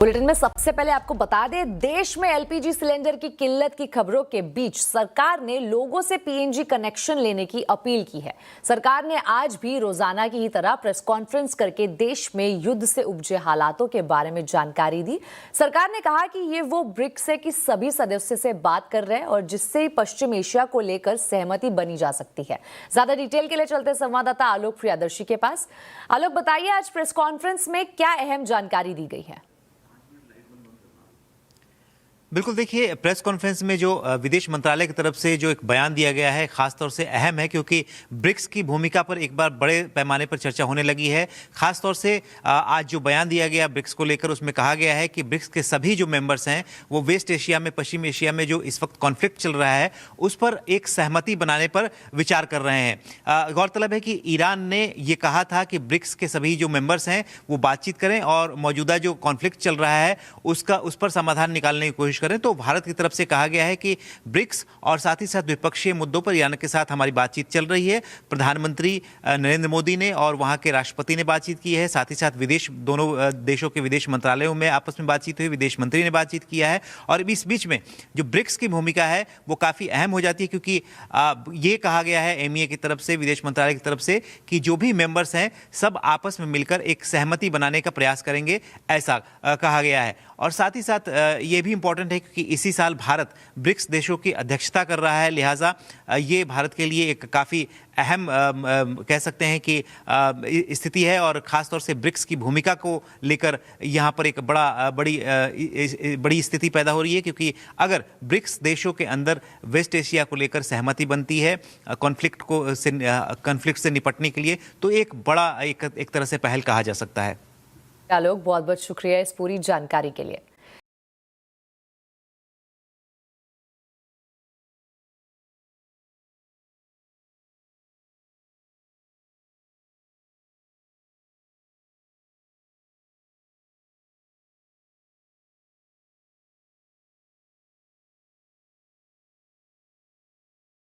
Bulletin में सबसे पहले आपको बता दें, देश में एलपीजी सिलेंडर की किल्लत की खबरों के बीच सरकार ने लोगों से पीएनजी कनेक्शन लेने की अपील की है। सरकार ने आज भी रोजाना की ही तरह प्रेस कॉन्फ्रेंस करके देश में युद्ध से उपजे हालातों के बारे में जानकारी दी। सरकार ने कहा कि ये वो ब्रिक्स है कि सभी सदस्य से बात कर रहे हैं और जिससे पश्चिम एशिया को लेकर सहमति बनी जा सकती है। ज्यादा डिटेल के लिए चलते संवाददाता आलोक प्रियदर्शी के पास। आलोक, बताइए आज प्रेस कॉन्फ्रेंस में क्या अहम जानकारी दी गई है? बिल्कुल, देखिए, प्रेस कॉन्फ्रेंस में जो विदेश मंत्रालय की तरफ से जो एक बयान दिया गया है खासतौर से अहम है, क्योंकि ब्रिक्स की भूमिका पर एक बार बड़े पैमाने पर चर्चा होने लगी है। खासतौर से आज जो बयान दिया गया ब्रिक्स को लेकर, उसमें कहा गया है कि ब्रिक्स के सभी जो मेंबर्स हैं वो वेस्ट एशिया में, पश्चिम एशिया में जो इस वक्त कॉन्फ्लिक्ट चल रहा है उस पर एक सहमति बनाने पर विचार कर रहे हैं। गौरतलब है कि ईरान ने ये कहा था कि ब्रिक्स के सभी जो मेंबर्स हैं वो बातचीत करें और मौजूदा जो कॉन्फ्लिक्ट चल रहा है उस पर समाधान निकालने की कोशिश करें। तो भारत की तरफ से कहा गया है कि ब्रिक्स और साथ ही साथ द्विपक्षीय मुद्दों पर ईरान के साथ हमारी बातचीत चल रही है। प्रधानमंत्री नरेंद्र मोदी ने और वहां के राष्ट्रपति ने बातचीत की है। साथ ही साथ दोनों देशों के विदेश मंत्रालयों में आपस में बातचीत हुई, विदेश मंत्री ने बातचीत किया है। और इस बीच में जो ब्रिक्स की भूमिका है वो काफी अहम हो जाती है, क्योंकि ये कहा गया है एमईए की तरफ से, विदेश मंत्रालय की तरफ से, कि जो भी मेंबर्स हैं सब आपस में मिलकर एक सहमति बनाने का प्रयास करेंगे, ऐसा कहा गया है। और साथ ही साथ ये भी इंपॉर्टेंट है क्योंकि इसी साल भारत ब्रिक्स देशों की अध्यक्षता कर रहा है, लिहाजा ये भारत के लिए एक काफ़ी अहम कह सकते हैं कि स्थिति है। और ख़ासतौर से ब्रिक्स की भूमिका को लेकर यहाँ पर एक बड़ी स्थिति पैदा हो रही है, क्योंकि अगर ब्रिक्स देशों के अंदर वेस्ट एशिया को लेकर सहमति बनती है कॉन्फ्लिक्ट से निपटने के लिए, तो एक बड़ा एक तरह से पहल कहा जा सकता है। आलोक, बहुत बहुत शुक्रिया इस पूरी जानकारी के लिए।